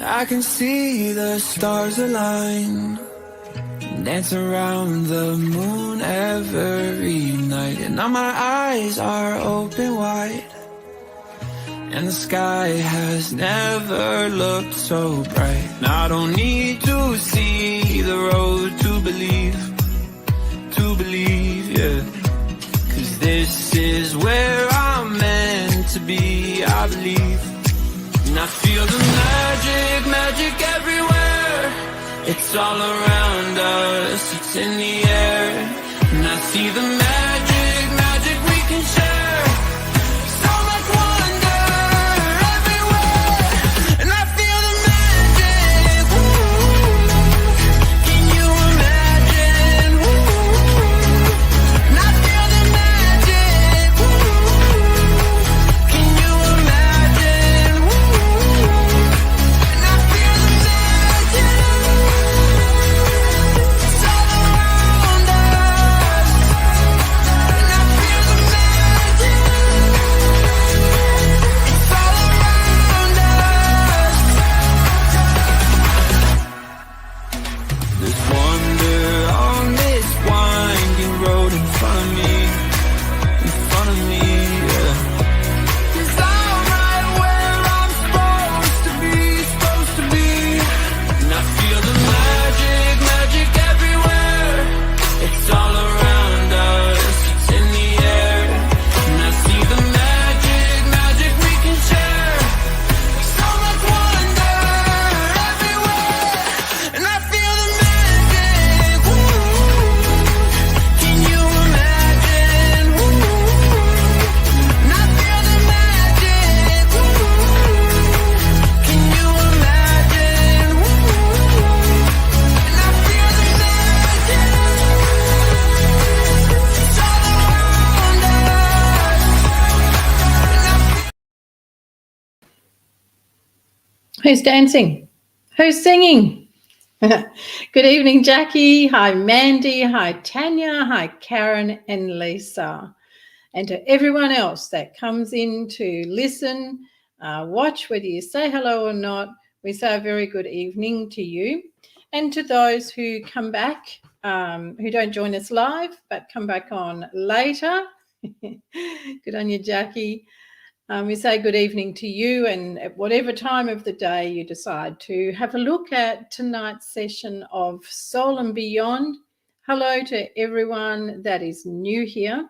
I can see the stars align, dance around the moon every night. And now my eyes are open wide, and the sky has never looked so bright. And I don't need to see the road to believe, yeah. 'Cause this is where I'm meant to be, I believe. And I feel the magic, magic everywhere. It's all around us, it's in the air. And I see the magic, magic we can share. So much wonder everywhere. And I feel the magic, ooh. Can you imagine, ooh. And I feel the magic, ooh. Can you imagine, ooh. And I feel the magic. It's all around us. And I feel the magic. It's all around us. There's wonder on this winding road in front of me, yeah. 'Cause I'm right where I'm supposed to be. And I feel the magic, magic everywhere. It's all around us, it's in the air. And I see the magic, magic we can share. So much wonder everywhere. And I feel the magic, ooh. Can you imagine, ooh. And I feel the magic, ooh. Can you imagine, ooh. And I feel the magic. It's all around us. Who's dancing? Who's singing? Good evening, Jackie. Hi, Mandy. Hi, Tanya. Hi, Karen and Lisa. And to everyone else that comes in to listen, watch, whether you say hello or not, we say a very good evening to you. And to those who come back, who don't join us live, but come back on later, good on you, Jackie. We say good evening to you, and at whatever time of the day you decide to have a look at tonight's session of Soul and Beyond. Hello to everyone that is new here.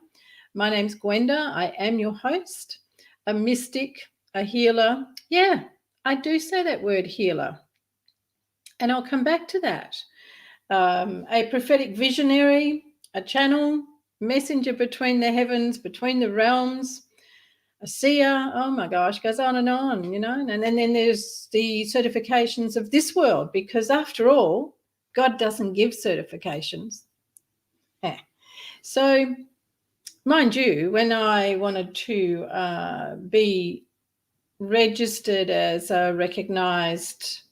My name's Gwenda. I am your host, a mystic, a healer. Yeah, I do say that word healer, and I'll come back to that. A prophetic visionary, a channel, messenger between the heavens, between the realms, a seer, oh my gosh, goes on, you know. And then there's the certifications of this world, because after all, God doesn't give certifications. Yeah. So, mind you, when I wanted to be registered as a recognized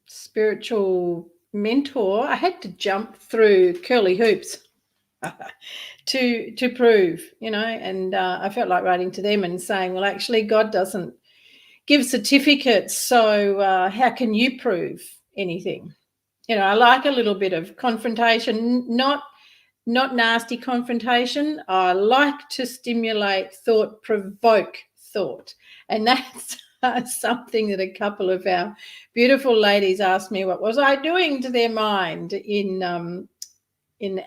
spiritual mentor, I had to jump through curly hoops to prove, you know, and I felt like writing to them and saying, well, actually, God doesn't give certificates, so how can you prove anything? You know, I like a little bit of confrontation, not nasty confrontation. I like to stimulate thought, provoke thought, and that's something that a couple of our beautiful ladies asked me, what was I doing to their mind in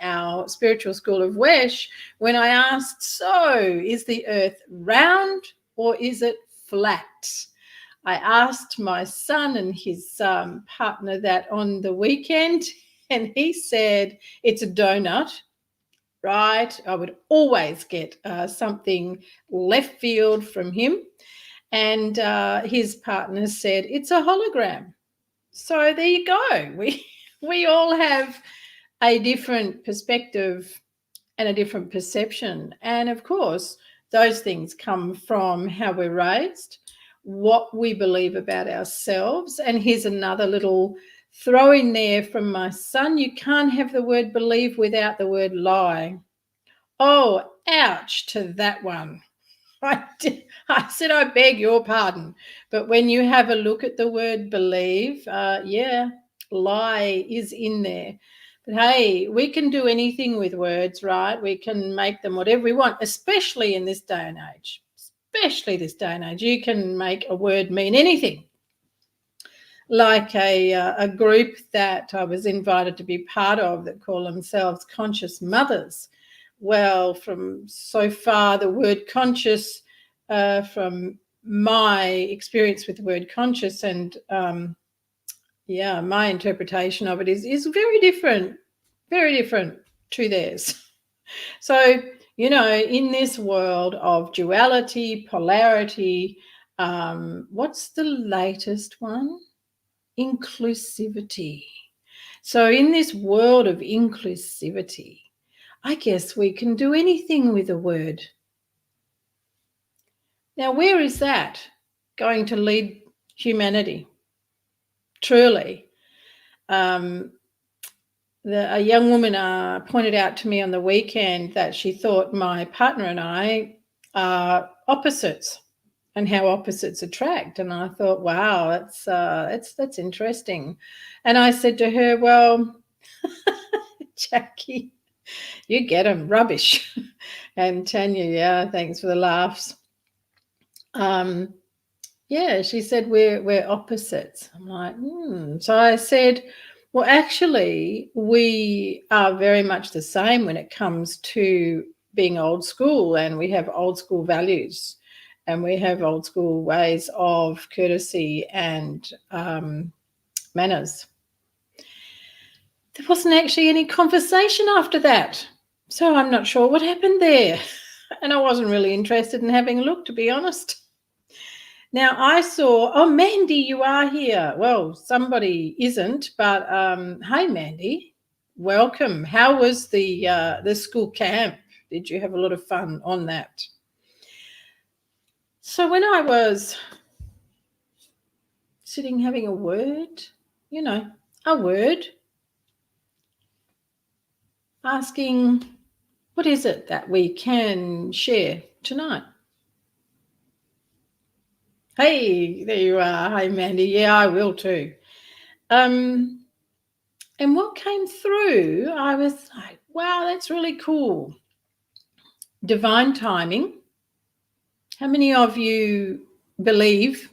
our spiritual school of Wesh, when I asked, so is the earth round or is it flat? I asked my son and his partner that on the weekend, and he said it's a donut, right? I would always get something left field from him. And his partner said it's a hologram. So there you go. We all have a different perspective and a different perception. And of course, those things come from how we're raised, what we believe about ourselves. And here's another little throw in there from my son. You can't have the word believe without the word lie. Oh, ouch to that one. I said, I beg your pardon. But when you have a look at the word believe, yeah, lie is in there. But hey, we can do anything with words, right? We can make them whatever we want, especially in this day and age. Especially this day and age. You can make a word mean anything. Like a group that I was invited to be part of that call themselves Conscious Mothers. Well, from so far, the word conscious, from my experience with the word conscious and my interpretation of it is very different to theirs. So, in this world of duality, polarity, what's the latest one? Inclusivity. So in this world of inclusivity, I guess we can do anything with a word. Now, where is that going to lead humanity? Truly. A young woman pointed out to me on the weekend that she thought my partner and I are opposites, and how opposites attract. And I thought, wow, that's interesting. And I said to her, well, Jackie, you get them, rubbish. And Tanya, yeah, thanks for the laughs. Yeah, she said we're opposites. I'm like, So I said, well, actually, we are very much the same when it comes to being old school, and we have old school values, and we have old school ways of courtesy and manners. There wasn't actually any conversation after that, so I'm not sure what happened there. And I wasn't really interested in having a look, to be honest. Now I saw, oh, Mandy, you are here. Well, somebody isn't, but hey, Mandy, welcome. How was the school camp? Did you have a lot of fun on that? So when I was sitting having a word, a word, asking, what is it that we can share tonight? Hey, there you are. Hi, Mandy. Yeah, I will too. And what came through, I was like, wow, that's really cool. Divine timing. How many of you believe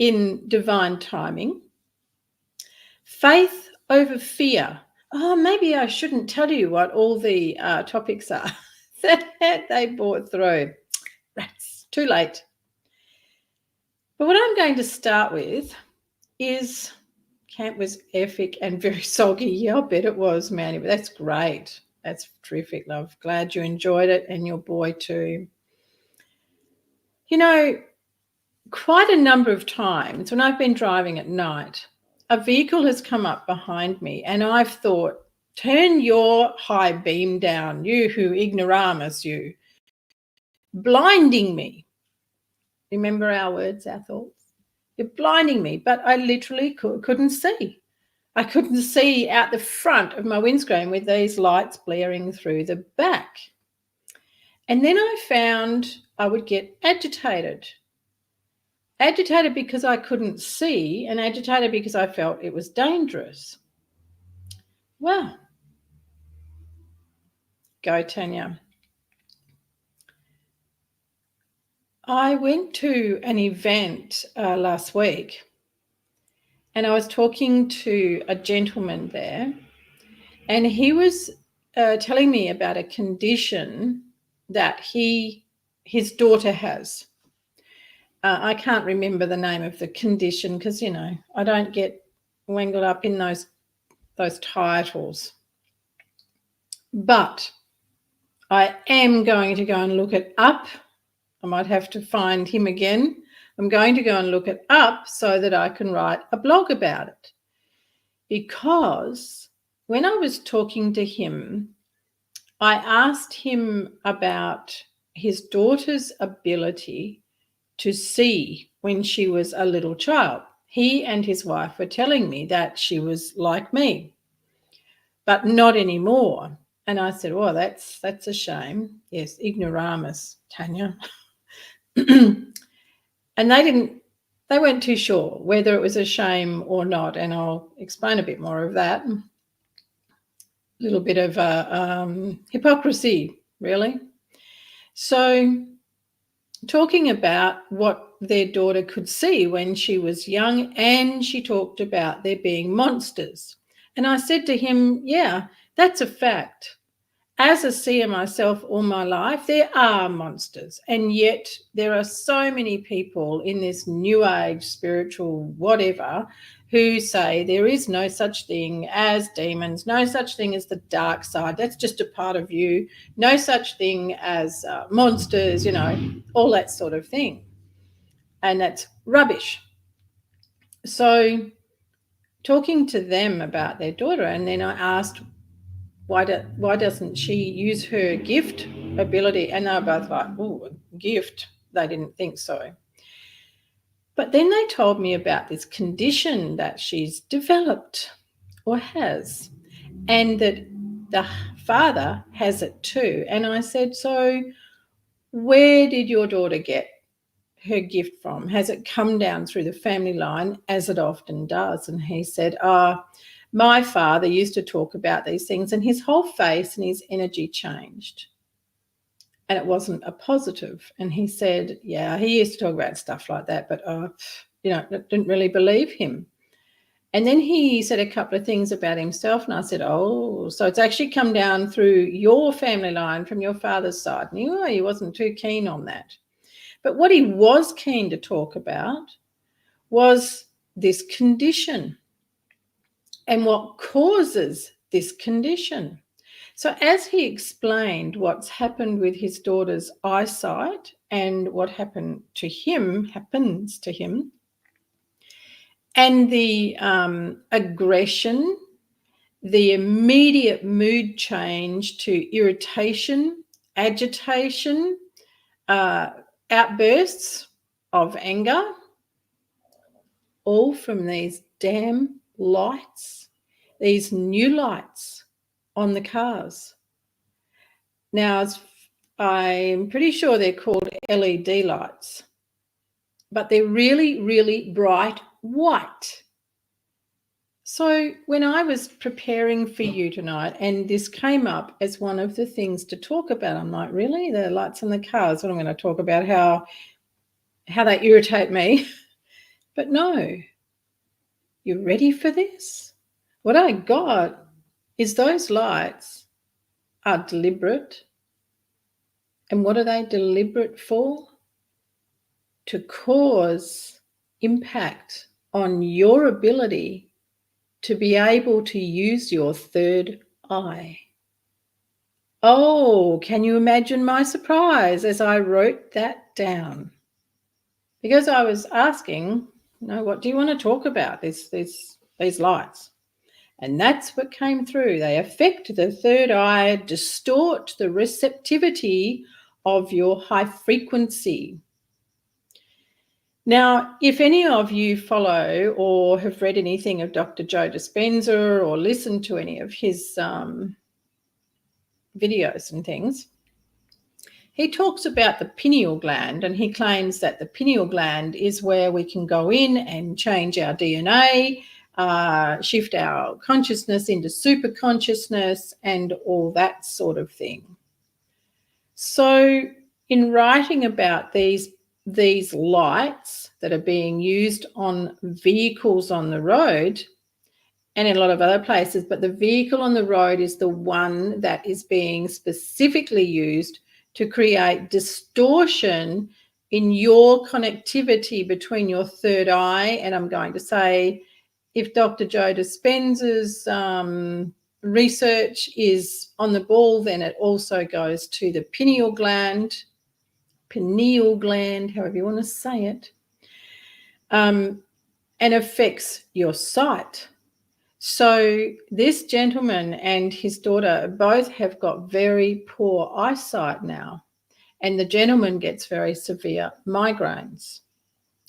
in divine timing? Faith over fear. Oh, maybe I shouldn't tell you what all the topics are that they brought through. Rats, too late. But what I'm going to start with is camp was epic and very soggy. Yeah, I bet it was, Manny, but that's great. That's terrific, love. Glad you enjoyed it, and your boy too. Quite a number of times when I've been driving at night, a vehicle has come up behind me and I've thought, turn your high beam down, you who ignoramus, you, blinding me. Remember our words, our thoughts? You're blinding me, but I literally couldn't see. I couldn't see out the front of my windscreen with these lights blaring through the back. And then I found I would get agitated. Agitated because I couldn't see, and agitated because I felt it was dangerous. Well, go Tanya. I went to an event last week, and I was talking to a gentleman there, and he was telling me about a condition that his daughter has. I can't remember the name of the condition because, I don't get wangled up in those titles. But I am going to go and look it up. I might have to find him again. I'm going to go and look it up so that I can write a blog about it. Because when I was talking to him, I asked him about his daughter's ability to see when she was a little child. He and his wife were telling me that she was like me, but not anymore. And I said, oh, that's a shame. Yes, ignoramus. Tanya. And they weren't too sure whether it was a shame or not. And I'll explain a bit more of that. A little bit of hypocrisy, really. So, talking about what their daughter could see when she was young, and she talked about there being monsters. And I said to him, yeah, that's a fact. As a seer myself all my life, there are monsters. And yet there are so many people in this new age, spiritual, whatever, who say there is no such thing as demons, no such thing as the dark side. That's just a part of you. No such thing as monsters, all that sort of thing. And that's rubbish. So talking to them about their daughter, and then I asked, why doesn't she use her gift ability? And they were both like, oh, a gift. They didn't think so. But then they told me about this condition that she's developed or has, and that the father has it too. And I said, so where did your daughter get her gift from? Has it come down through the family line, as it often does? And he said, my father used to talk about these things, and his whole face and his energy changed. And it wasn't a positive. And he said, yeah, he used to talk about stuff like that, but, didn't really believe him. And then he said a couple of things about himself. And I said, oh, so it's actually come down through your family line from your father's side. And he wasn't too keen on that. But what he was keen to talk about was this condition and what causes this condition. So as he explained what's happened with his daughter's eyesight and what happens to him, and the aggression, the immediate mood change to irritation, agitation, outbursts of anger, all from these damn lights, these new lights on the cars. Now, I'm pretty sure they're called LED lights, but they're really, really bright white. So when I was preparing for you tonight, and this came up as one of the things to talk about, I'm like, really? The lights on the cars? What I'm going to talk about how they irritate me. But no, you ready for this? What I got is those lights are deliberate. And what are they deliberate for? To cause impact on your ability to be able to use your third eye. Oh, can you imagine my surprise as I wrote that down? Because I was asking, what do you want to talk about, these lights? And that's what came through. They affect the third eye, distort the receptivity of your high frequency. Now, if any of you follow or have read anything of Dr. Joe Dispenza or listened to any of his videos and things, he talks about the pineal gland, and he claims that the pineal gland is where we can go in and change our DNA, shift our consciousness into super consciousness and all that sort of thing. So in writing about these lights that are being used on vehicles on the road and in a lot of other places, but the vehicle on the road is the one that is being specifically used to create distortion in your connectivity between your third eye. And I'm going to say, if Dr. Joe Dispenza's research is on the ball, then it also goes to the pineal gland, however you want to say it, and affects your sight. So this gentleman and his daughter both have got very poor eyesight now, and the gentleman gets very severe migraines.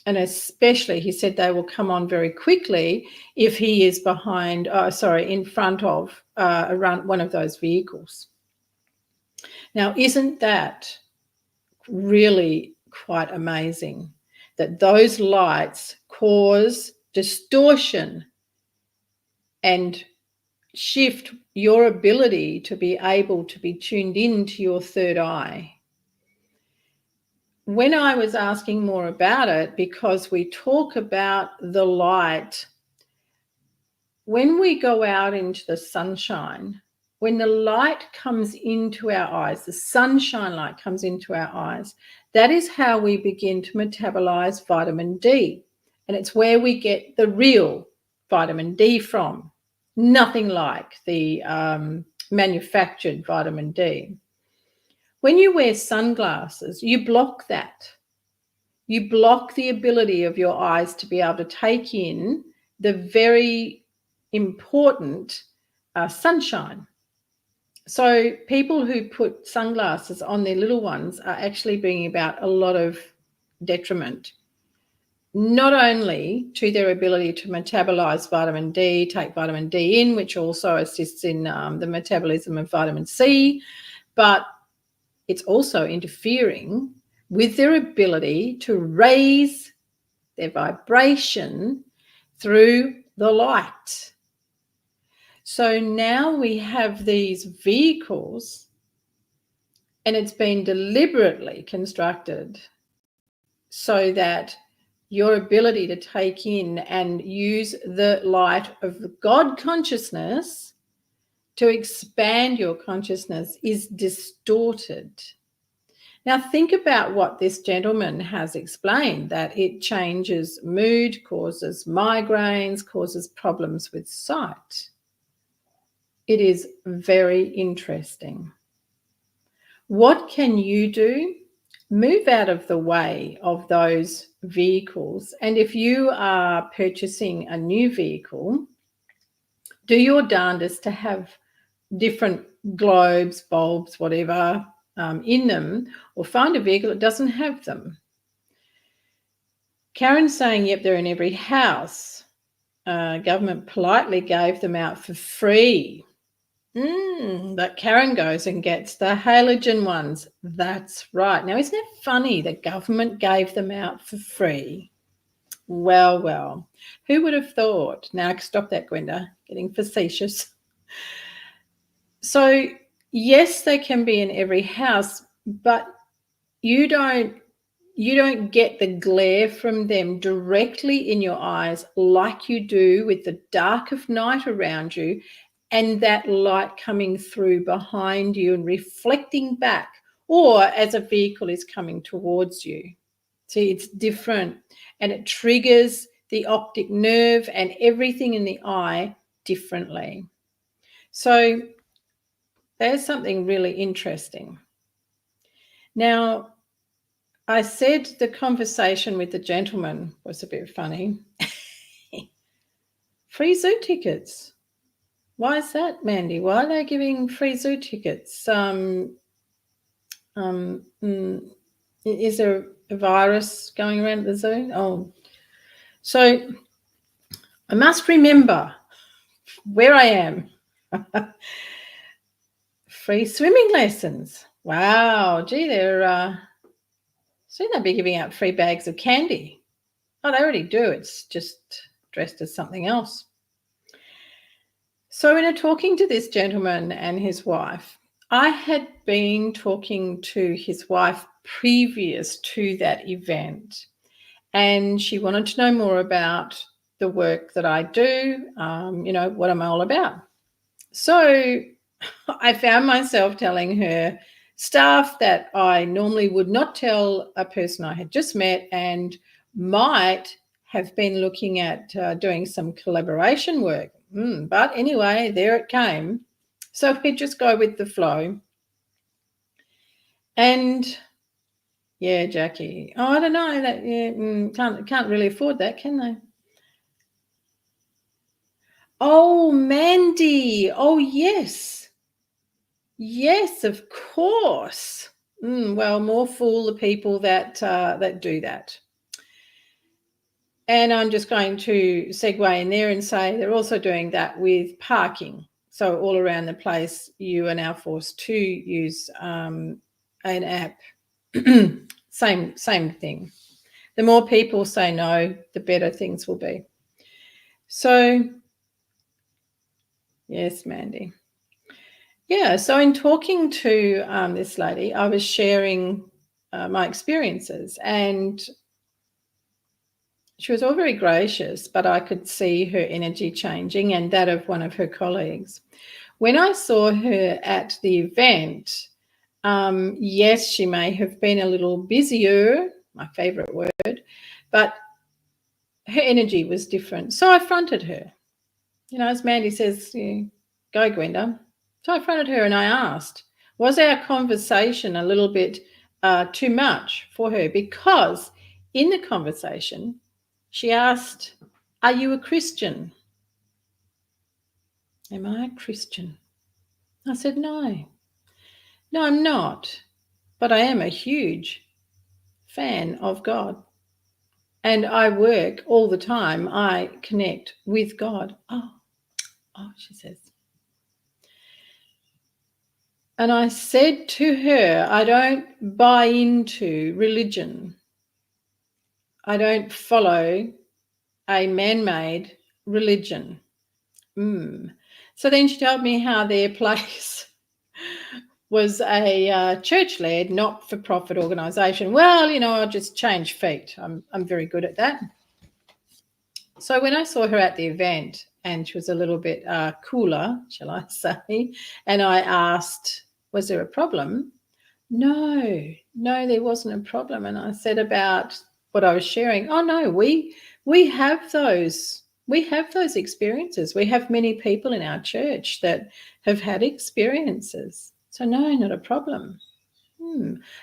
And especially, he said they will come on very quickly if he is in front of around one of those vehicles. Now, isn't that really quite amazing, that those lights cause distortion and shift your ability to be able to be tuned into your third eye. When I was asking more about it, because we talk about the light, when we go out into the sunshine, when the light comes into our eyes, the sunshine light comes into our eyes, that is how we begin to metabolize vitamin D. And it's where we get the real vitamin D from. Nothing like the manufactured vitamin D. When you wear sunglasses, you block that. You block the ability of your eyes to be able to take in the very important sunshine. So people who put sunglasses on their little ones are actually bringing about a lot of detriment, not only to their ability to metabolize vitamin D, take vitamin D in, which also assists in the metabolism of vitamin C, but it's also interfering with their ability to raise their vibration through the light. So now we have these vehicles, and it's been deliberately constructed so that your ability to take in and use the light of the God consciousness to expand your consciousness is distorted. Now think about what this gentleman has explained, that it changes mood, causes migraines, causes problems with sight. It is very interesting. What can you do? Move out of the way of those vehicles. And if you are purchasing a new vehicle, do your darndest to have different globes, bulbs, whatever, in them, or find a vehicle that doesn't have them. Karen's saying, yep, they're in every house. Government politely gave them out for free. But Karen goes and gets the halogen ones. That's right. Now, isn't it funny the government gave them out for free? Well, who would have thought? Now, stop that, Gwenda, getting facetious. So, yes, they can be in every house, but you don't get the glare from them directly in your eyes like you do with the dark of night around you and that light coming through behind you and reflecting back, or as a vehicle is coming towards you. See, it's different, and it triggers the optic nerve and everything in the eye differently. So there's something really interesting. Now, I said the conversation with the gentleman was a bit funny. Free zoo tickets. Why is that, Mandy? Why are they giving free zoo tickets? Is there a virus going around at the zoo? Oh, so I must remember where I am. Free swimming lessons. Wow, gee, they'd be giving out free bags of candy. Oh, they already do. It's just dressed as something else. So in talking to this gentleman and his wife, I had been talking to his wife previous to that event, and she wanted to know more about the work that I do, what I'm all about. So I found myself telling her stuff that I normally would not tell a person I had just met and might have been looking at doing some collaboration work. But anyway, there it came. So we just go with the flow. And yeah, Jackie. Oh, I don't know that. Can't really afford that, can they? Oh, Mandy. Oh, yes. Yes, of course. Well, more fool the people that do that. And I'm just going to segue in there and say they're also doing that with parking. So all around the place, you are now forced to use an app Same thing. The more people say no, the better things will be. So, yes, Mandy. Yeah, so in talking to this lady, I was sharing my experiences, and she was all very gracious, but I could see her energy changing and that of one of her colleagues. When I saw her at the event, yes, she may have been a little busier, my favourite word, but her energy was different. So I fronted her. You know, as Mandy says, go, Gwenda. So I fronted her and I asked, was our conversation a little bit too much for her? Because in the conversation, she asked, are you a Christian? Am I a Christian? I said, no. No, I'm not. But I am a huge fan of God. And I work all the time. I connect with God. Oh, she says. And I said to her, I don't buy into religion. I don't follow a man-made religion. So then she told me how their place was a church-led, not-for-profit organisation. Well, you know, I'll just change feet. I'm very good at that. So when I saw her at the event, and she was a little bit cooler, shall I say, and I asked, was there a problem? No, there wasn't a problem. And I said about what I was sharing, oh no, we have those. We have those experiences. We have many people in our church that have had experiences. So no, not a problem.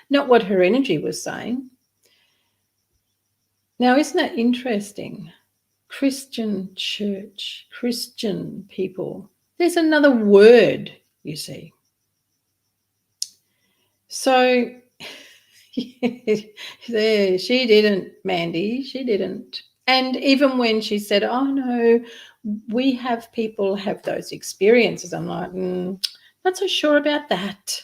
Not what her energy was saying. Now, isn't that interesting? Christian church, Christian people. There's another word, you see. So there, she didn't, Mandy, she didn't. And even when she said, oh no, we have people have those experiences, I'm like, not so sure about that.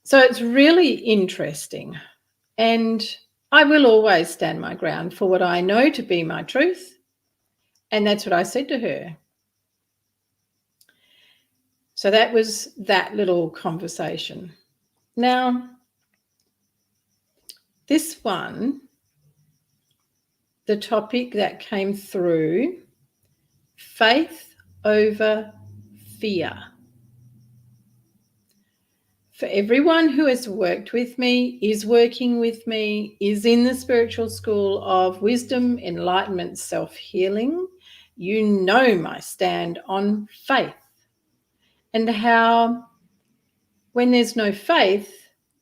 So it's really interesting. And I will always stand my ground for what I know to be my truth. And that's what I said to her. So that was that little conversation. Now, this one, the topic that came through, faith over fear. For everyone who has worked with me, is working with me, is in the spiritual school of wisdom, enlightenment, self-healing, you know my stand on faith and how when there's no faith,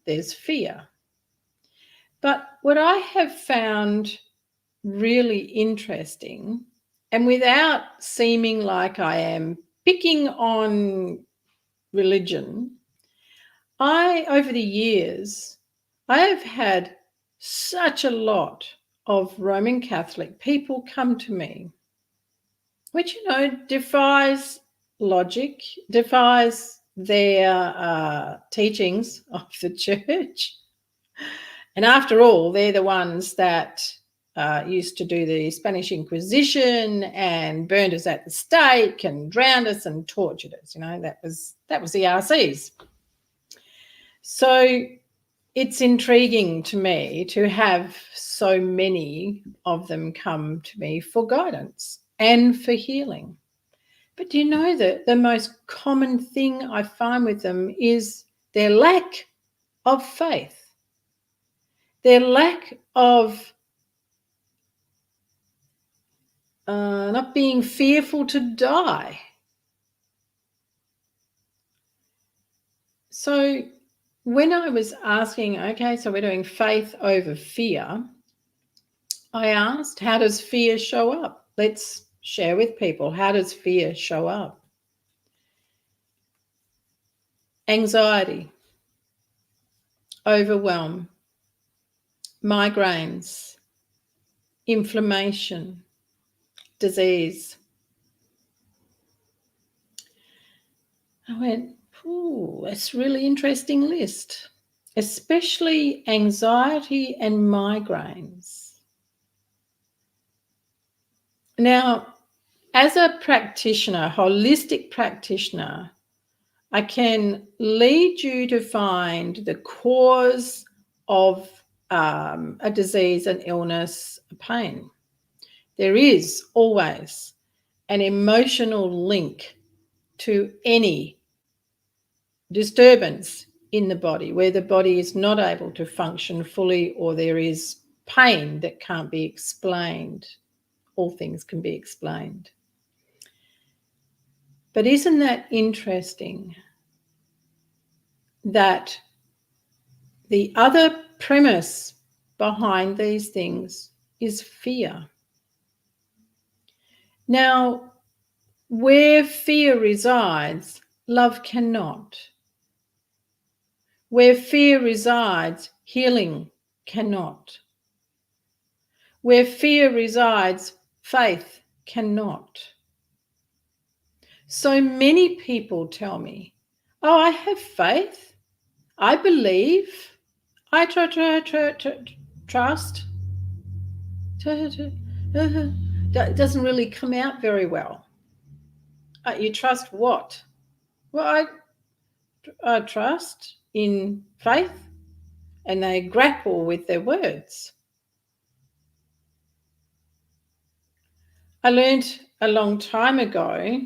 there's fear. But what I have found really interesting, and without seeming like I am picking on religion, over the years, I have had such a lot of Roman Catholic people come to me, which, you know, defies logic, defies their teachings of the church. And after all, they're the ones that used to do the Spanish Inquisition and burned us at the stake and drowned us and tortured us. You know, that was the RCs. So it's intriguing to me to have so many of them come to me for guidance and for healing. But do you know that the most common thing I find with them is their lack of faith, their lack of not being fearful to die. So when I was asking, okay, so we're doing faith over fear, I asked, how does fear show up? Let's share with people, how does fear show up? Anxiety, overwhelm, migraines, inflammation, disease. I went, ooh, that's a really interesting list. especially anxiety and migraines. Now, as a practitioner, holistic practitioner, I can lead you to find the cause of a disease, an illness, a pain. There is always an emotional link to any disturbance in the body where the body is not able to function fully, or there is pain that can't be explained. All things can be explained. But isn't that interesting that the other premise behind these things is fear? Now, where fear resides, love cannot. Where fear resides, healing cannot. Where fear resides, faith cannot. So many people tell me, oh, I have faith, I believe, I trust. That doesn't really come out very well. You trust what? Well, I trust in faith, and they grapple with their words. I learned a long time ago,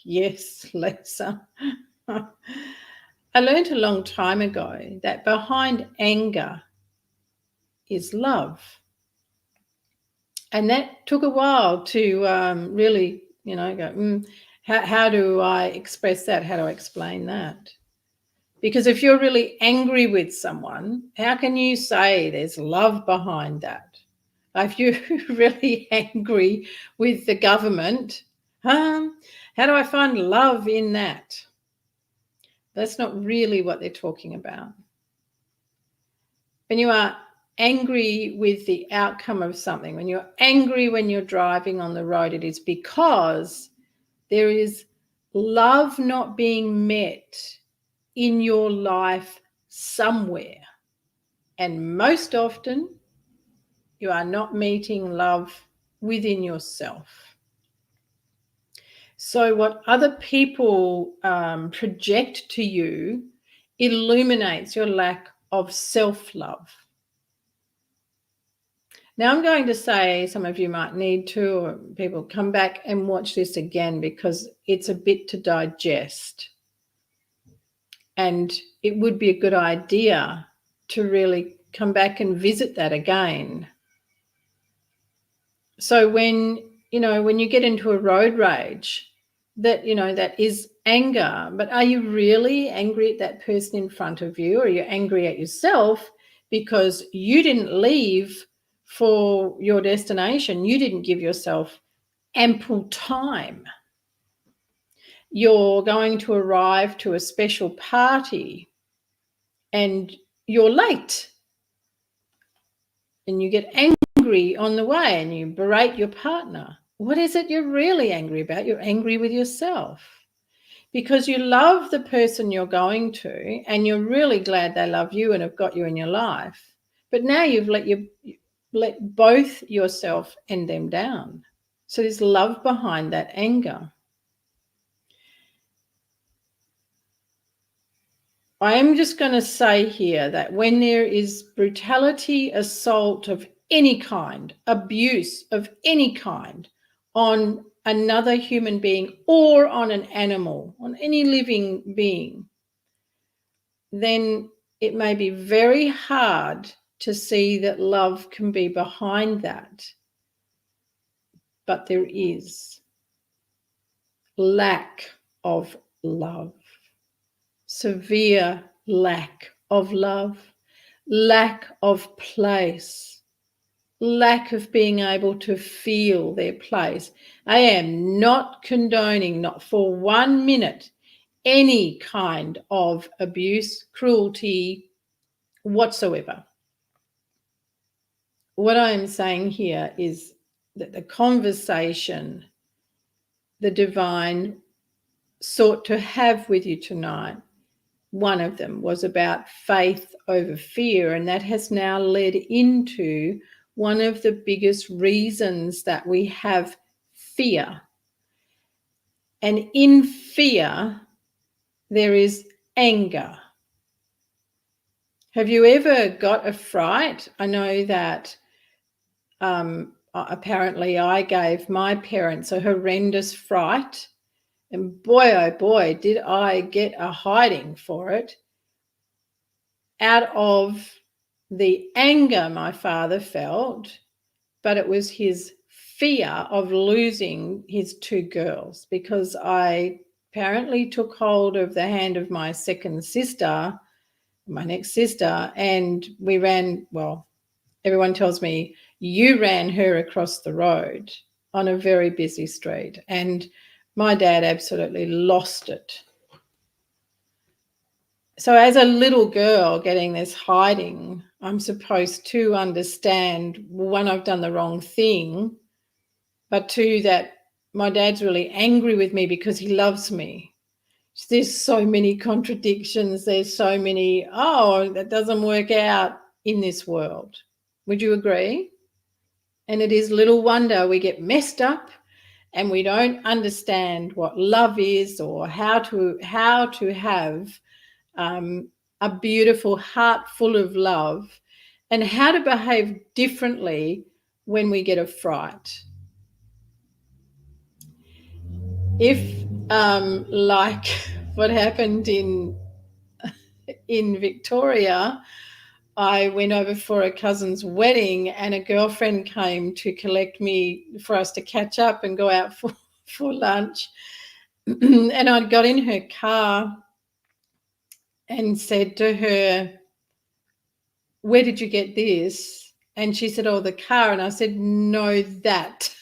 yes, Lisa, I learned a long time ago that behind anger is love. And that took a while to really, go, how do I express that? How do I explain that? Because if you're really angry with someone, how can you say there's love behind that? If you're really angry with the government, how do I find love in that? That's not really what they're talking about. When you are angry with the outcome of something, when you're angry when you're driving on the road, it is because there is love not being met in your life somewhere. And most often, you are not meeting love within yourself. So what other people project to you illuminates your lack of self-love. Now I'm going to say, some of you might need to, or people come back and watch this again because it's a bit to digest. And it would be a good idea to really come back and visit that again. So when you get into a road rage, that is anger, but are you really angry at that person in front of you, or are you angry at yourself because you didn't leave for your destination? You didn't give yourself ample time. You're going to arrive to a special party and you're late, and you get angry on the way and you berate your partner. What is it you're really angry about? You're angry with yourself because you love the person you're going to and you're really glad they love you and have got you in your life. But now you've let both yourself and them down. So there's love behind that anger. I am just going to say here that when there is brutality, assault of any kind, abuse of any kind on another human being or on an animal, on any living being, then it may be very hard to see that love can be behind that. But there is lack of love, severe lack of love, lack of place, lack of being able to feel their place. I am not condoning, not for 1 minute, any kind of abuse, cruelty, whatsoever. What I am saying here is that the conversation the divine sought to have with you tonight one of them was about faith over fear, and that has now led into one of the biggest reasons that we have fear. And in fear, there is anger. Have you ever got a fright? I know that apparently I gave my parents a horrendous fright, and boy, oh boy, did I get a hiding for it out of the anger my father felt, but it was his fear of losing his two girls, because I apparently took hold of the hand of my second sister, my next sister, and we ran, well, everyone tells me you ran her across the road on a very busy street, and my dad absolutely lost it. So as a little girl getting this hiding, I'm supposed to understand, one, I've done the wrong thing, but two, that my dad's really angry with me because he loves me. There's so many contradictions. There's so many, that doesn't work out in this world. Would you agree? And it is little wonder we get messed up and we don't understand what love is, or how to have a beautiful heart full of love, and how to behave differently when we get a fright. If like what happened in Victoria, I went over for a cousin's wedding and a girlfriend came to collect me for us to catch up and go out for lunch. And I got in her car and said to her, "Where did you get this?" And she said, "Oh, the car." And I said, "No, that."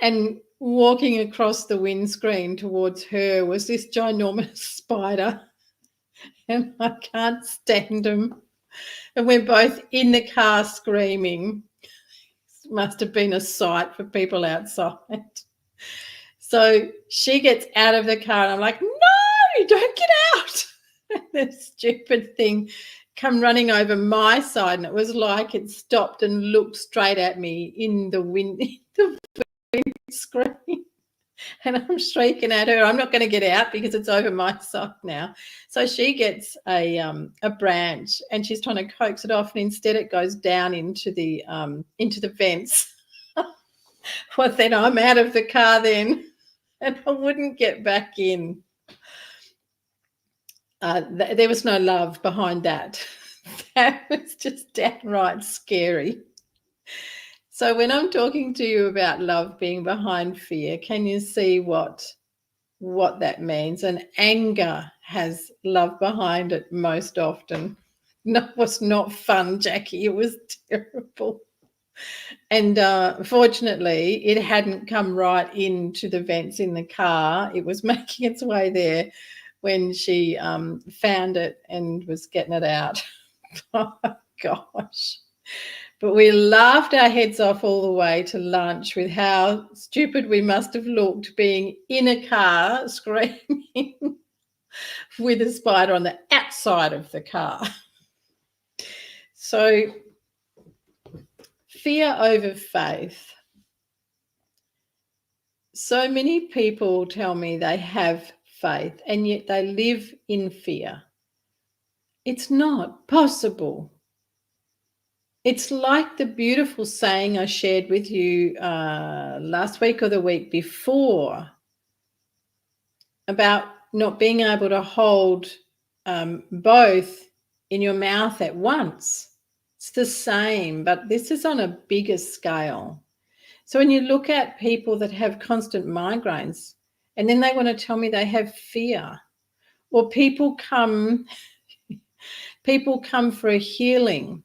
And walking across the windscreen towards her was this ginormous spider. And I can't stand them. And we're both in the car screaming. It must have been a sight for people outside. So she gets out of the car and I'm like, "No, don't get out." The stupid thing come running over my side, and it was like it stopped and looked straight at me in the windscreen. And I'm shrieking at her, "I'm not going to get out because it's over my side now." So she gets a branch and she's trying to coax it off, and instead it goes down into the vents. Well, then I'm out of the car then, and I wouldn't get back in. There was no love behind that. That was just downright scary. So when I'm talking to you about love being behind fear, can you see what that means? And anger has love behind it most often. No, it was not fun, Jackie. It was terrible. And fortunately, it hadn't come right into the vents in the car. It was making its way there when she found it and was getting it out. Oh, gosh. But we laughed our heads off all the way to lunch with how stupid we must have looked being in a car screaming with a spider on the outside of the car. So fear over faith. So many people tell me they have faith and yet they live in fear. It's not possible. It's like the beautiful saying I shared with you last week or the week before about not being able to hold both in your mouth at once. It's the same, but this is on a bigger scale. So when you look at people that have constant migraines and then they want to tell me they have fear, or people come for a healing,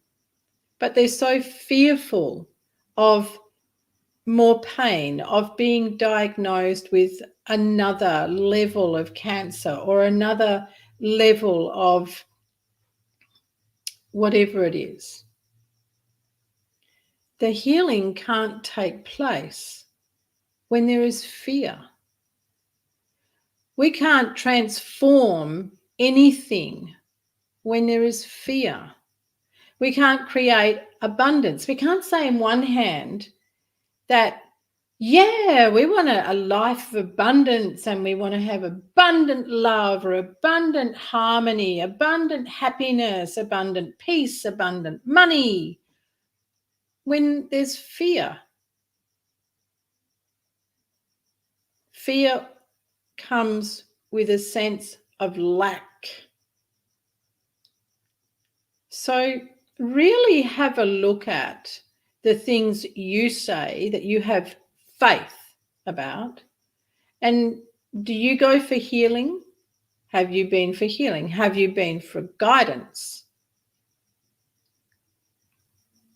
but they're so fearful of more pain, of being diagnosed with another level of cancer or another level of whatever it is. The healing can't take place when there is fear. We can't transform anything when there is fear. We can't create abundance. We can't say in one hand that, yeah, we want a life of abundance and we want to have abundant love or abundant harmony, abundant happiness, abundant peace, abundant money, when there's fear. Fear comes with a sense of lack. So really have a look at the things you say that you have faith about. And do you go for healing? Have you been for healing? Have you been for guidance?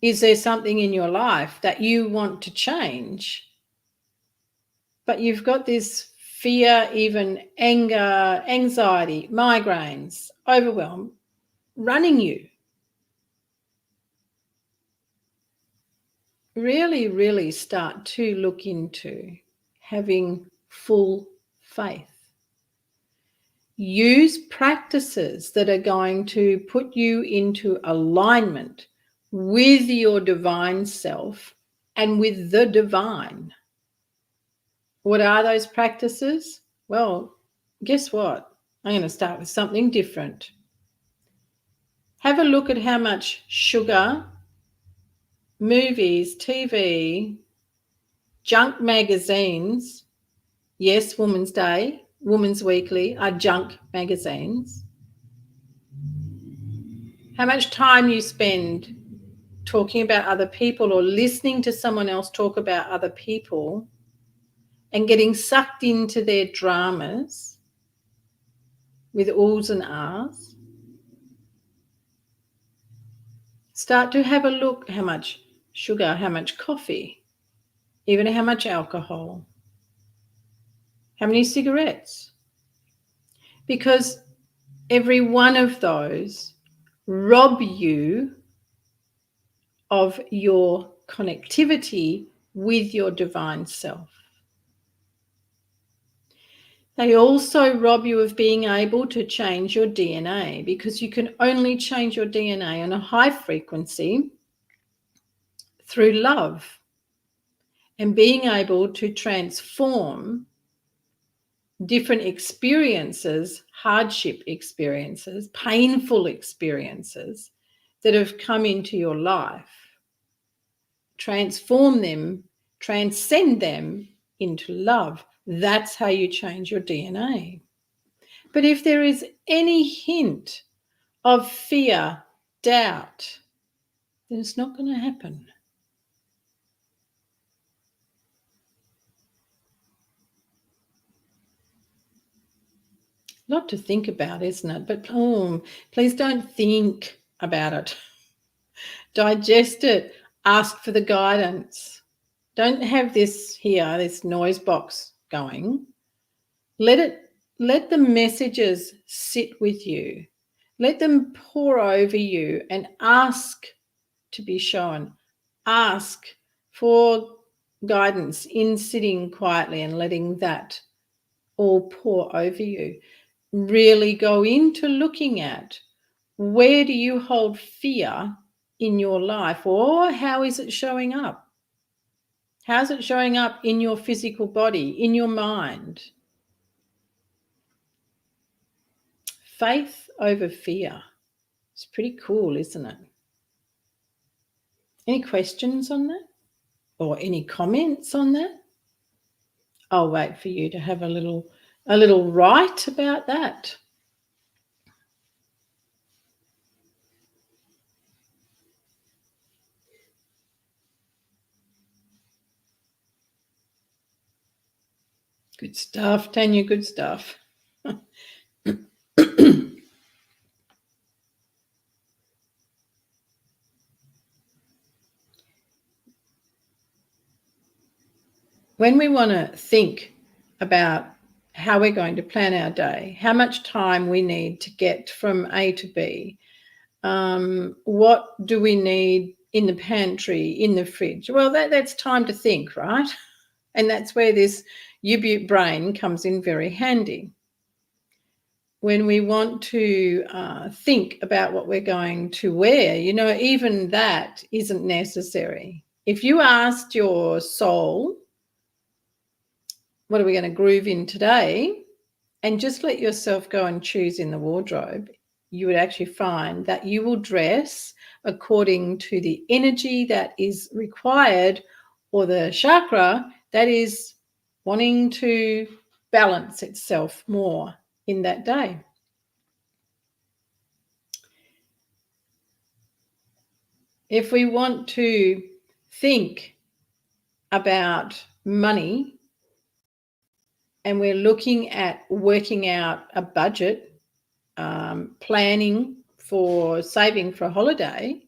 Is there something in your life that you want to change, but you've got this fear, even anger, anxiety, migraines, overwhelm running you? Really, really start to look into having full faith. Use practices that are going to put you into alignment with your divine self and with the divine. What are those practices? Well, guess what? I'm going to start with something different. Have a look at how much sugar, movies, TV, junk magazines, yes, Women's Day, Women's Weekly are junk magazines. How much time you spend talking about other people or listening to someone else talk about other people and getting sucked into their dramas with oohs and ahs. Start to have a look how much sugar, how much coffee, even how much alcohol, how many cigarettes. Because every one of those rob you of your connectivity with your divine self. They also rob you of being able to change your DNA, because you can only change your DNA on a high frequency through love and being able to transform different experiences, hardship experiences, painful experiences that have come into your life. Transform them, transcend them into love. That's how you change your DNA. But if there is any hint of fear, doubt, then it's not going to happen. A lot to think about, isn't it? But please don't think about it. Digest it. Ask for the guidance. Don't have this here, this noise box going. Let the messages sit with you. Let them pour over you and ask to be shown. Ask for guidance in sitting quietly and letting that all pour over you. Really go into looking at, where do you hold fear in your life, or how is it showing up? How's it showing up in your physical body, in your mind? Faith over fear. It's pretty cool, isn't it? Any questions on that? Or any comments on that? I'll wait for you to have a little write about that. Good stuff, Tanya, good stuff. When we want to think about how we're going to plan our day, how much time we need to get from A to B, what do we need in the pantry, in the fridge? Well, that's time to think, right? And that's where this U-Butte brain comes in very handy. when we want to think about what we're going to wear, even that isn't necessary. If you asked your soul, what are we going to groove in today? And just let yourself go and choose in the wardrobe, you would actually find that you will dress according to the energy that is required or the chakra that is wanting to balance itself more in that day. If we want to think about money and we're looking at working out a budget, planning for saving for a holiday,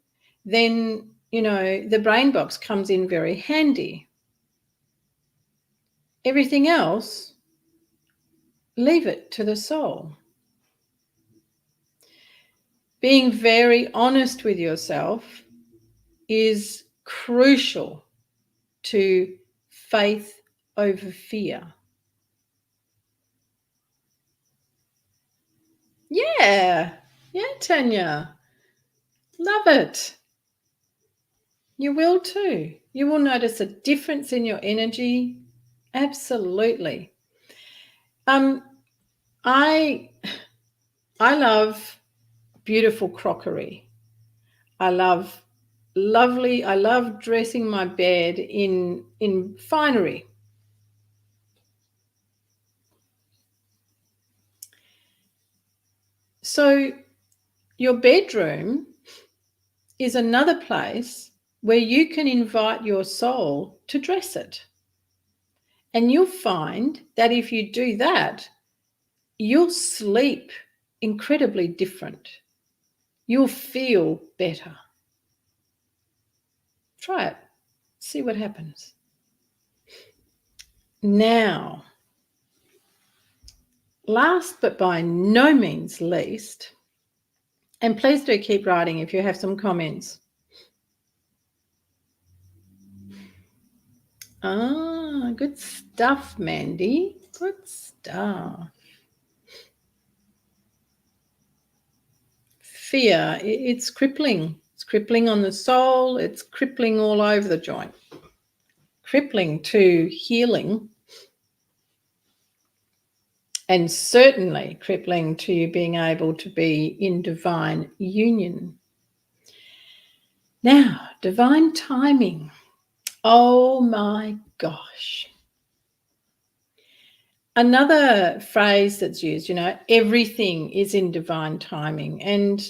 then, the brain box comes in very handy. Everything else, leave it to the soul. Being very honest with yourself is crucial to faith over fear. Yeah, Tanya. Love it. You will too. You will notice a difference in your energy. Absolutely. I love beautiful crockery. I love dressing my bed in finery. So your bedroom is another place where you can invite your soul to dress it. And you'll find that if you do that, you'll sleep incredibly different. You'll feel better. Try it. See what happens. Now, last but by no means least, and please do keep writing if you have some comments. Good stuff, Mandy. Good stuff. Fear, it's crippling. It's crippling on the soul. It's crippling all over the joint. Crippling to healing. And certainly crippling to you being able to be in divine union. Now, divine timing. Oh my gosh. Another phrase that's used, everything is in divine timing, and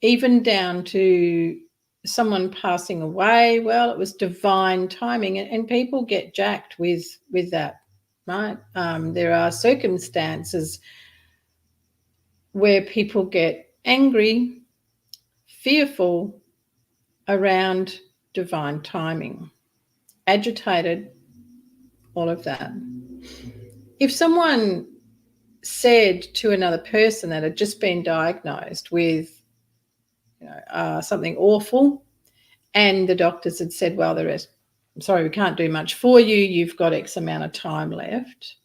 even down to someone passing away, well, it was divine timing, and people get jacked with that, right? There are circumstances where people get angry, fearful around divine timing, agitated, all of that. If someone said to another person that had just been diagnosed with something awful, and the doctors had said, well, sorry, we can't do much for you, you've got X amount of time left.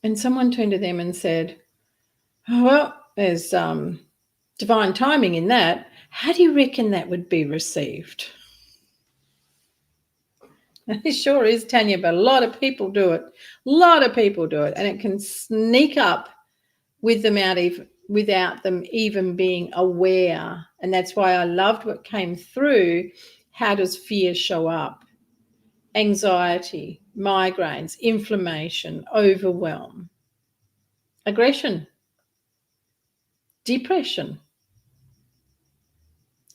And someone turned to them and said, oh, well, there's divine timing in that. How do you reckon that would be received? It sure is, Tanya, but a lot of people do it. And it can sneak up with them without them even being aware. And that's why I loved what came through. How does fear show up? Anxiety, migraines, inflammation, overwhelm, aggression, depression.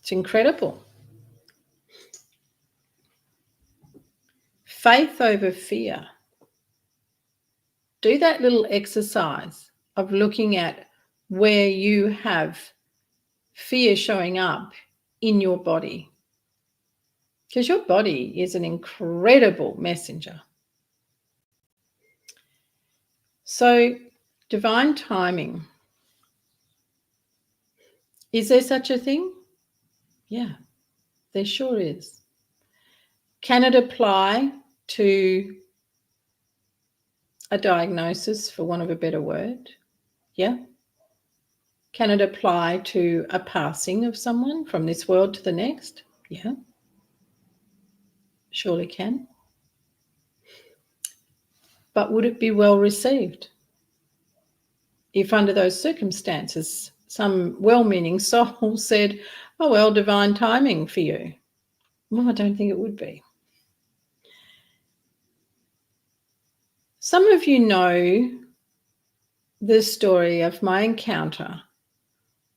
It's incredible. Faith over fear. Do that little exercise of looking at where you have fear showing up in your body, because your body is an incredible messenger. So, divine timing. Is there such a thing? Yeah, there sure is. Can it apply to a diagnosis, for want of a better word? Yeah. Can it apply to a passing of someone from this world to the next? Yeah. Surely can. But would it be well received if under those circumstances some well-meaning soul said, oh, well, divine timing for you? Well, I don't think it would be. Some of you know the story of my encounter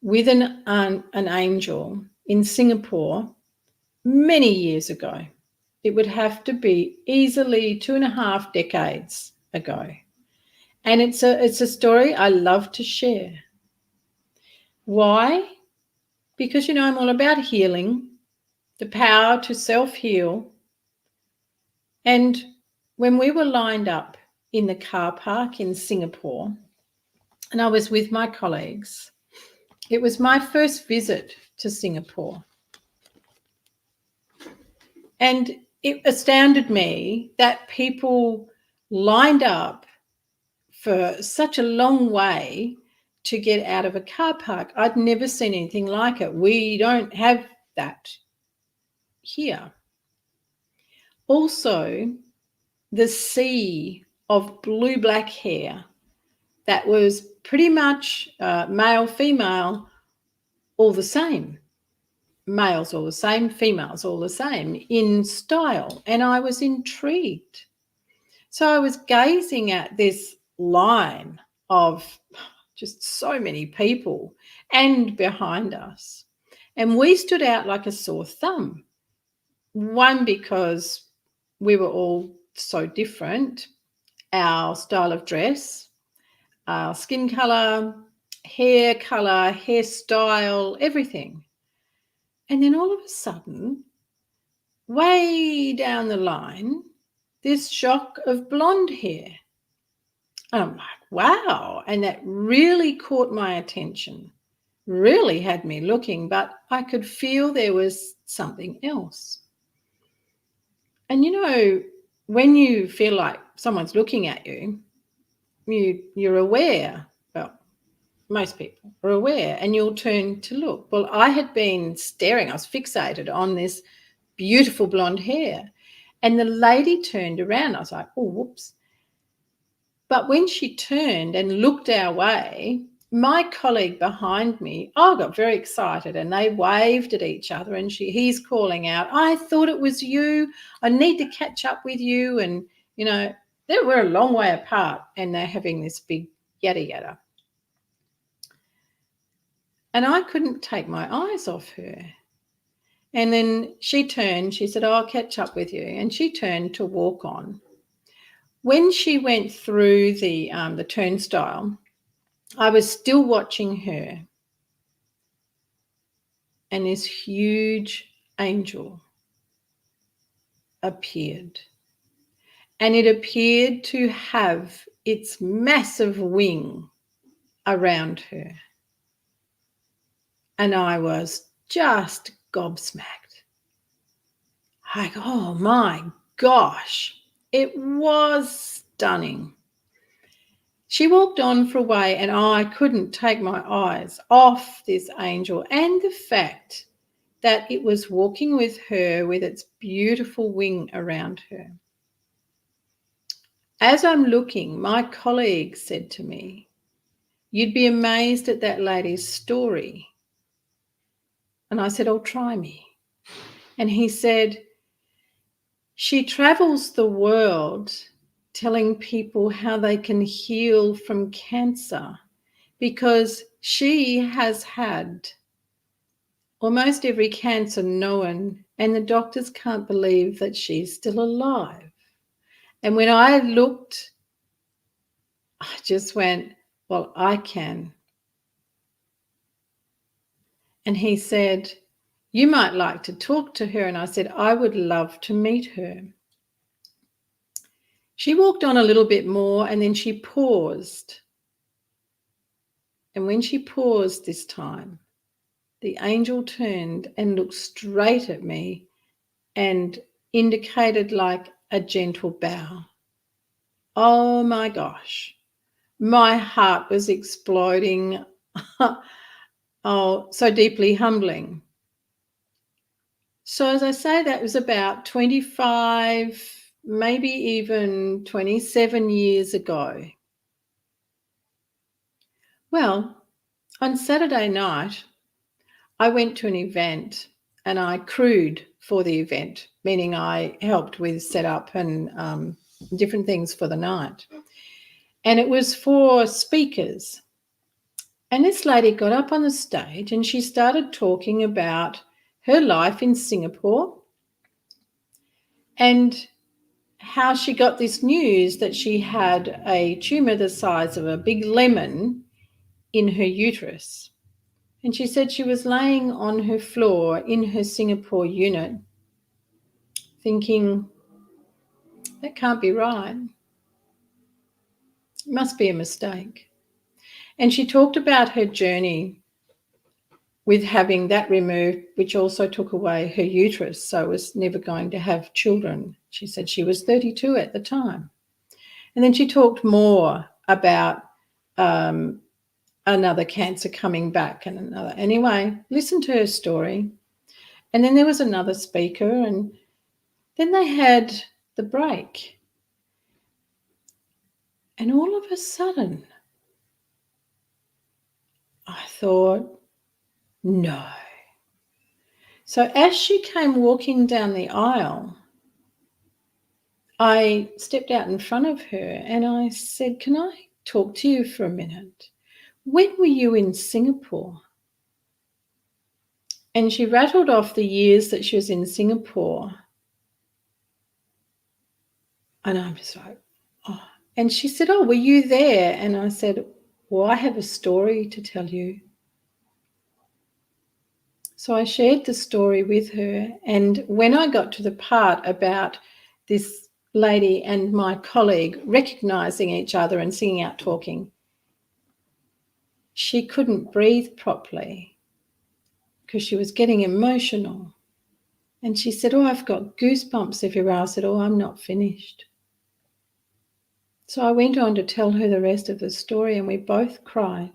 with an angel in Singapore many years ago. It would have to be easily 2.5 decades ago. And it's a story I love to share. Why? Because, I'm all about healing, the power to self-heal. And when we were lined up in the car park in Singapore, and I was with my colleagues, it was my first visit to Singapore. And it astounded me that people lined up for such a long way to get out of a car park. I'd never seen anything like it. We don't have that here. Also, the sea of blue-black hair that was pretty much male, female, all the same. Males all the same, females all the same in style. And I was intrigued. So I was gazing at this line of just so many people and behind us. And we stood out like a sore thumb. One, because we were all so different, our style of dress, our skin colour, hairstyle, everything. And then all of a sudden, way down the line, this shock of blonde hair. And I'm like, wow. And that really caught my attention, really had me looking, but I could feel there was something else. And when you feel like someone's looking at you, you're aware. Well, most people are aware, and you'll turn to look. Well, I had been staring, I was fixated on this beautiful blonde hair. And the lady turned around. I was like, oh, whoops. But when she turned and looked our way, my colleague behind me, got very excited, and they waved at each other, and he's calling out, I thought it was you. I need to catch up with you. And, we're a long way apart, and they're having this big yada yada. And I couldn't take my eyes off her. And then she turned, she said, I'll catch up with you. And she turned to walk on. When she went through the turnstile, I was still watching her. And this huge angel appeared. And it appeared to have its massive wing around her. And I was just gobsmacked. Like, oh my gosh, it was stunning. She walked on for a way, and I couldn't take my eyes off this angel and the fact that it was walking with her with its beautiful wing around her. As I'm looking, my colleague said to me, you'd be amazed at that lady's story. And I said, oh, try me. And he said, she travels the world telling people how they can heal from cancer because she has had almost every cancer known, and the doctors can't believe that she's still alive. And when I looked, I just went, well, I can. And he said, you might like to talk to her. And I said, I would love to meet her. She walked on a little bit more, and then she paused. And when she paused this time, the angel turned and looked straight at me and indicated like a gentle bow. Oh my gosh, my heart was exploding. Oh, so deeply humbling. So as I say, that was about 25, maybe even 27 years ago. Well, on Saturday night, I went to an event and I crewed for the event, meaning I helped with setup and different things for the night. And it was for speakers. And this lady got up on the stage and she started talking about her life in Singapore and how she got this news that she had a tumor the size of a big lemon in her uterus. And she said she was laying on her floor in her Singapore unit thinking, that can't be right. It must be a mistake. And she talked about her journey with having that removed, which also took away her uterus, so was never going to have children. She said she was 32 at the time. And then she talked more about another cancer coming back and another. Anyway, listen to her story. And then there was another speaker, and then they had the break. And all of a sudden, I thought, no. So as she came walking down the aisle, I stepped out in front of her and I said, can I talk to you for a minute? When were you in Singapore? And she rattled off the years that she was in Singapore. And I'm just like, oh. And she said, oh, were you there? And I said, well, I have a story to tell you. So I shared the story with her. And when I got to the part about this lady and my colleague recognizing each other and singing out talking, she couldn't breathe properly because she was getting emotional. And she said, oh, I've got goosebumps everywhere. I said, oh, I'm not finished. So I went on to tell her the rest of the story and we both cried.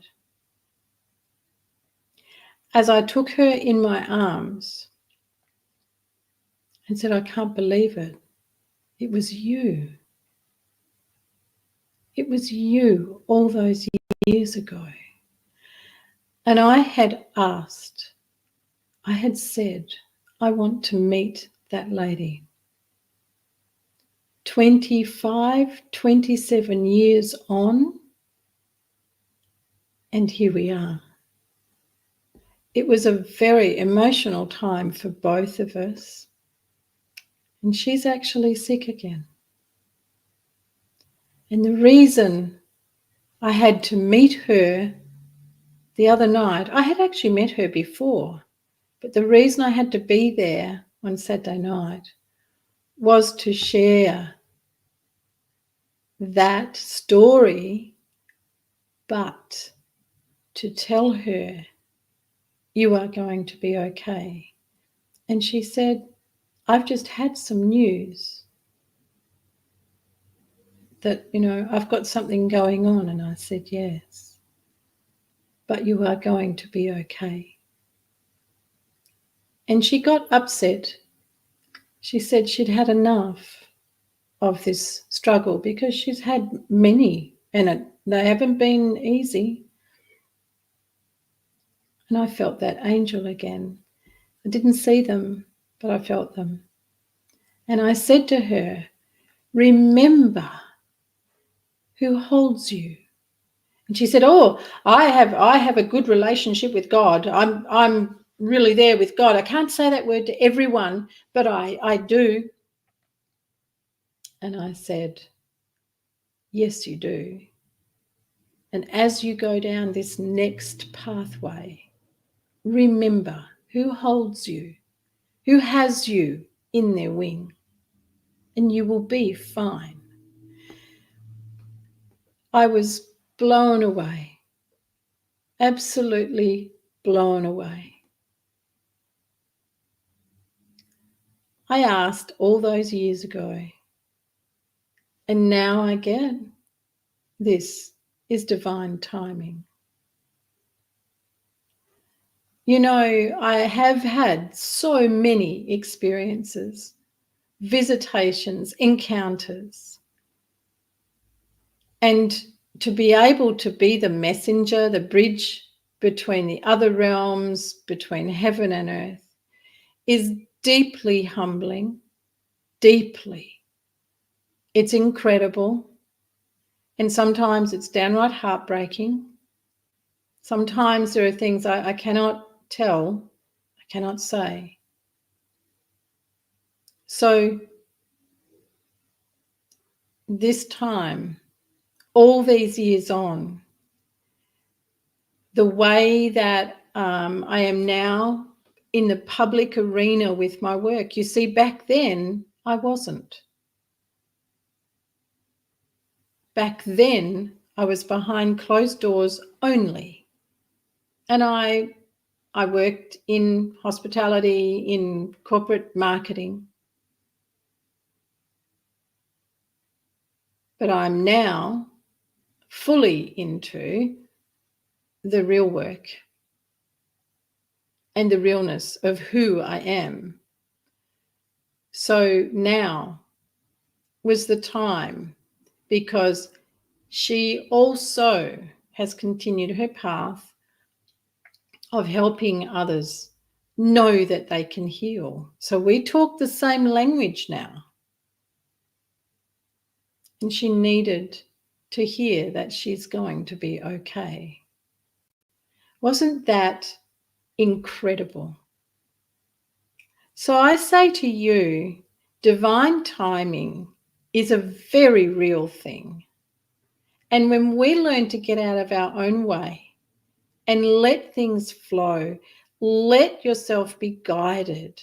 As I took her in my arms and said, I can't believe it. It was you. It was you all those years ago. And I had asked, I had said, I want to meet that lady. 25, 27 years on, and here we are. It was a very emotional time for both of us. And she's actually sick again. And the reason I had to meet her the other night, I had actually met her before, but the reason I had to be there on Saturday night was to share that story, but to tell her, you are going to be okay. And she said, I've just had some news that, I've got something going on. And I said, yes, but you are going to be okay. And she got upset. She said she'd had enough of this struggle because she's had many and they haven't been easy. And I felt that angel again. I didn't see them, but I felt them. And I said to her, remember who holds you. And she said, oh, I have a good relationship with God. I'm really there with God. I can't say that word to everyone, but I do. And I said, yes, you do. And as you go down this next pathway, remember who holds you, who has you in their wing, and you will be fine. I was blown away, absolutely blown away. I asked all those years ago, And now I get this is divine timing. You know, I have had so many experiences, visitations, encounters, and to be able to be the messenger, the bridge between the other realms, between heaven and earth, is deeply humbling, deeply. It's incredible. And sometimes it's downright heartbreaking. Sometimes there are things I cannot tell, I cannot say. So this time, all these years on, the way that I am now in the public arena with my work, you see, back then I wasn't. Back then I was behind closed doors only. And I worked in hospitality, in corporate marketing. But I'm now fully into the real work and the realness of who I am. So now was the time, because she also has continued her path of helping others know that they can heal. So we talk the same language now. And she needed to hear that she's going to be okay. Wasn't that incredible? So I say to you, divine timing is a very real thing. And when we learn to get out of our own way and let things flow, let yourself be guided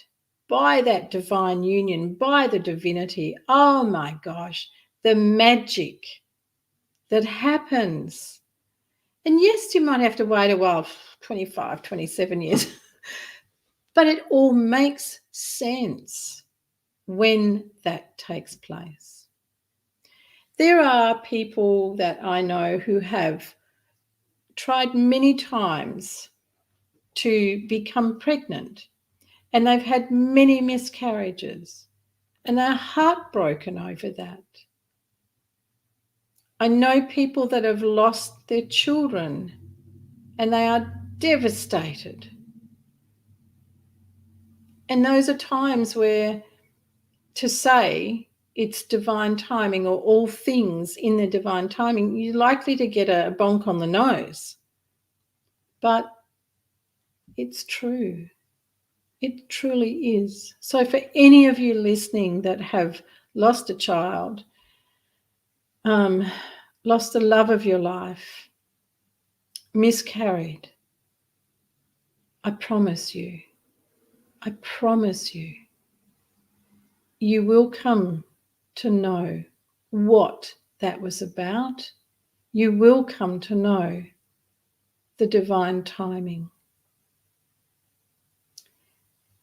by that divine union, by the divinity, oh my gosh, the magic that happens. And yes, you might have to wait a while, 25, 27 years, but it all makes sense when that takes place. There are people that I know who have tried many times to become pregnant, and they've had many miscarriages, and they're heartbroken over that. I know people that have lost their children, and they are devastated. And those are times where to say it's divine timing, or all things in the divine timing, you're likely to get a bonk on the nose. But it's true. It truly is. So for any of you listening that have lost a child, lost the love of your life, miscarried, I promise you, you will come to know what that was about. You will come to know the divine timing.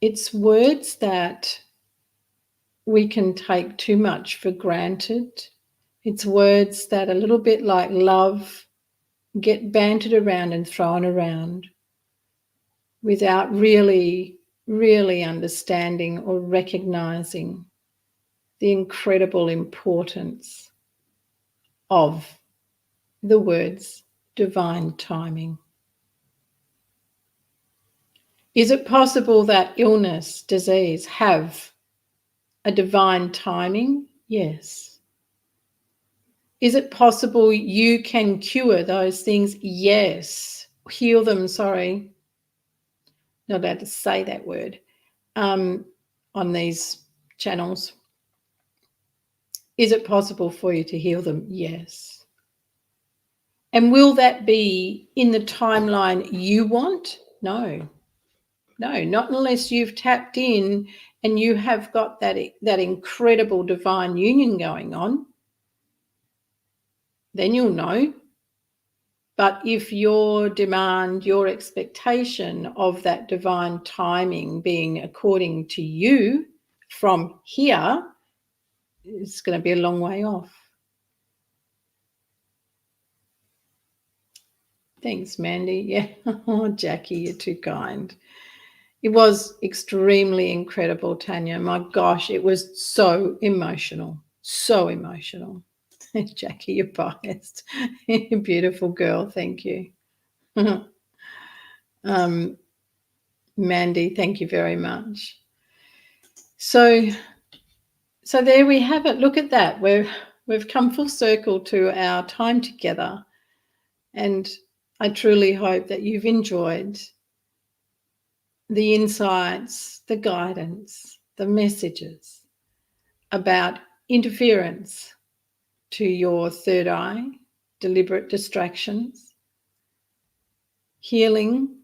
It's words that we can take too much for granted. It's words that, a little bit like love, get bantered around and thrown around without really, really understanding or recognizing the incredible importance of the words divine timing. Is it possible that illness, disease have a divine timing? Yes. Is it possible you can cure those things? Yes. Heal them, sorry. Not allowed to say that word on these channels. Is it possible for you to heal them? Yes. And will that be in the timeline you want? No. No, not unless you've tapped in and you have got that incredible divine union going on. Then you'll know. But if your demand, your expectation of that divine timing being according to you from here, it's going to be a long way off. Thanks, Mandy. Yeah. Oh, Jackie, you're too kind. It was extremely incredible, Tanya. My gosh, it was so emotional. So emotional. Jackie, you're biased. Beautiful girl. Thank you. Mandy, thank you very much. So there we have it. Look at that. We've come full circle to our time together. And I truly hope that you've enjoyed the insights, the guidance, the messages about interference to your third eye, deliberate distractions, healing,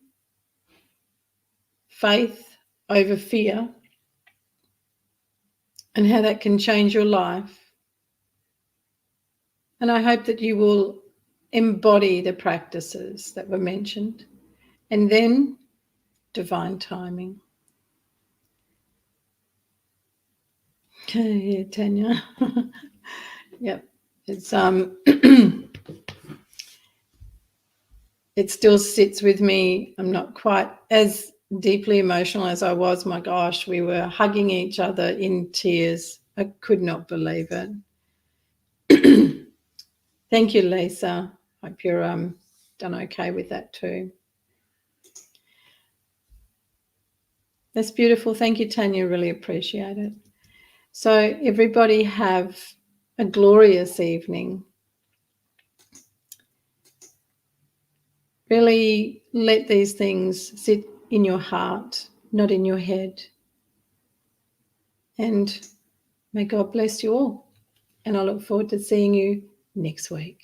faith over fear, and how that can change your life. And I hope that you will embody the practices that were mentioned, and then divine timing. Yeah, Tanya. Yep. It's it still sits with me. I'm not quite as deeply emotional as I was. My gosh, we were hugging each other in tears. I could not believe it. Thank you, Lisa. Hope you're done okay with that too. That's beautiful. Thank you, Tanya. Really appreciate it. So everybody have a glorious evening. Really let these things sit in your heart, not in your head. And may God bless you all. And I look forward to seeing you next week.